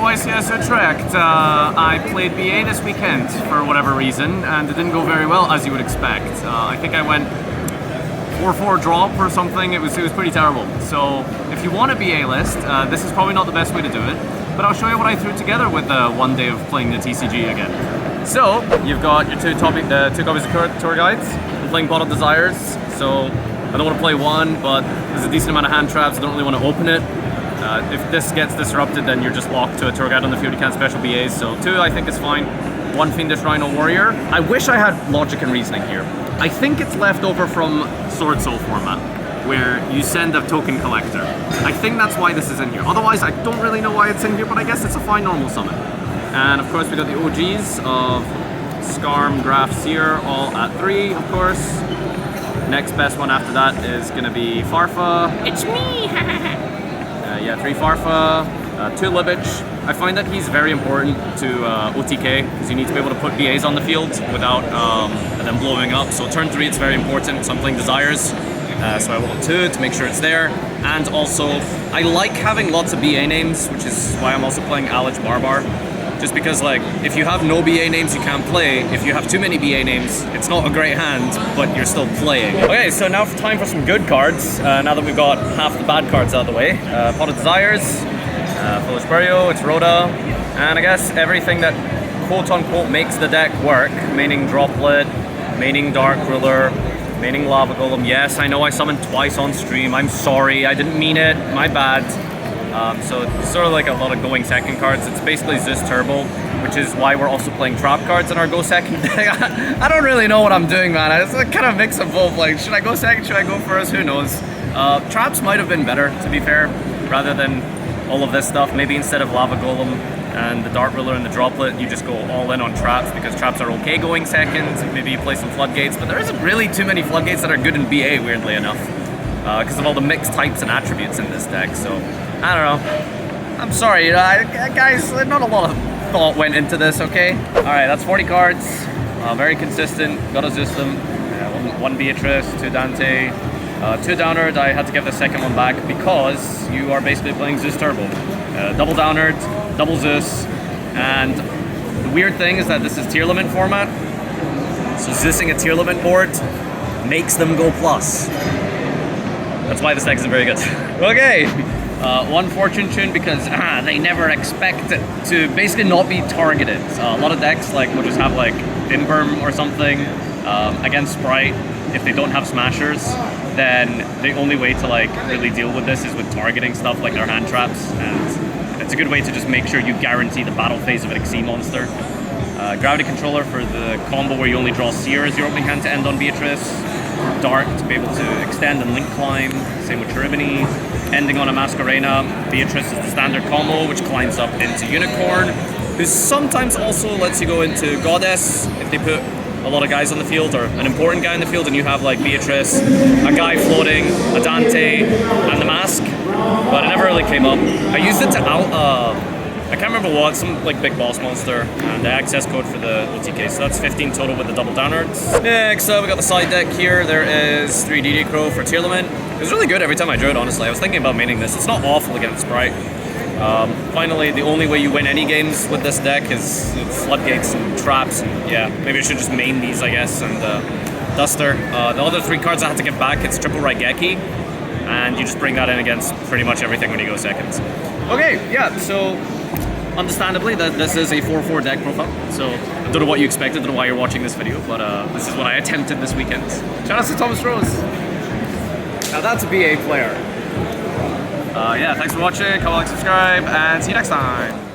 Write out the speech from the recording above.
YCS Utrecht. I played BA this weekend for whatever reason, and it didn't go very well, as you would expect. I think I went 4-4 drop or something. It was pretty terrible. So if you want a BA list, this is probably not the best way to do it, but I'll show you what I threw together with one day of playing the TCG again. So you've got your two copies of tour guides. I'm playing Bottle Desires, so I don't want to play one, but there's a decent amount of hand traps. I don't really want to open it. If this gets disrupted, then you're just locked to a tour guide on the field. You can't special BAs, so 2 I think is fine. 1 Fiendish Rhino Warrior. I wish I had Logic and Reasoning here. I think it's left over from Sword Soul format, where you send a token collector. I think that's why this is in here. Otherwise, I don't really know why it's in here, but I guess it's a fine normal summon. And of course, we got the OGs of Skarm, Graf, Seer, all at 3, of course. Next best one after that is gonna be Farfa. It's me! Yeah, 3 Farfa, 2 Libich. I find that he's very important to OTK, because you need to be able to put BAs on the field without them blowing up. So turn 3 it's very important, so I'm playing Desires. So I want 2 to make sure it's there. And also, I like having lots of BA names, which is why I'm also playing Alich Barbar. Just because, like, if you have no BA names, you can't play. If you have too many BA names, it's not a great hand, but you're still playing. Okay, so now time for some good cards. Now that we've got half the bad cards out of the way. Pot of Desires, Foolish Burial, it's Rhoda, and I guess everything that quote-unquote makes the deck work, meaning Droplet, meaning Dark Ruler, meaning Lava Golem. Yes, I know I summoned twice on stream. I'm sorry, I didn't mean it, my bad. So it's sort of like a lot of going second cards. It's basically Zeus Turbo, which is why we're also playing trap cards in our go second deck. I don't really know what I'm doing, man. It's a kind of mix of both. Like, should I go second? Should I go first? Who knows? Traps might have been better, to be fair, rather than all of this stuff. Maybe instead of Lava Golem and the Dart Ruler and the Droplet, you just go all in on traps, because traps are okay going second. Maybe you play some Floodgates, but there isn't really too many Floodgates that are good in BA, weirdly enough, because of all the mixed types and attributes in this deck. So I don't know. I'm sorry, guys, not a lot of thought went into this, okay? Alright, that's 40 cards. Very consistent, got a system. 1 Beatrice, 2 Dante, 2 Downerd. I had to give the second one back because you are basically playing Zeus Turbo. Double Downerd, double Zeus, and the weird thing is that this is tier limit format. So Zeusing a tier limit board makes them go plus. That's why this deck isn't very good. Okay. 1 Fortune Tune because they never expect it to basically not be targeted. A lot of decks will just have like Inberm or something against Sprite. If they don't have Smashers, then the only way to really deal with this is with targeting stuff like their hand traps, and it's a good way to just make sure you guarantee the battle phase of an Xe monster. Gravity Controller for the combo where you only draw Seer as your opening hand to end on Beatrice. Dark to be able to extend and link climb, same with Cherubini. Ending on a Masquerena, Beatrice is the standard combo, which climbs up into Unicorn, who sometimes also lets you go into Goddess if they put a lot of guys on the field, or an important guy in the field, and you have like Beatrice, a guy floating, a Dante, and the Mask, but it never really came up. I used it to I can't remember what, some big boss monster, and the access code for the OTK, so that's 15 total with the double downards. Next up, we got the side deck here. There is 3 DD Crow for tier limit. It was really good every time I drew it, honestly. I was thinking about maining this. It's not awful against Sprite. Finally, the only way you win any games with this deck is Floodgates and Traps, and yeah, maybe I should just main these, I guess, and Duster. The other 3 cards I had to give back, it's Triple Raigeki, and you just bring that in against pretty much everything when you go seconds. Okay, yeah, so understandably, this is a 4-4 deck profile, so I don't know what you expected, I don't know why you're watching this video, but this is what I attempted this weekend. Shout out to Thomas Rose! Now that's a BA player. Yeah, thanks for watching, comment, like, subscribe, and see you next time!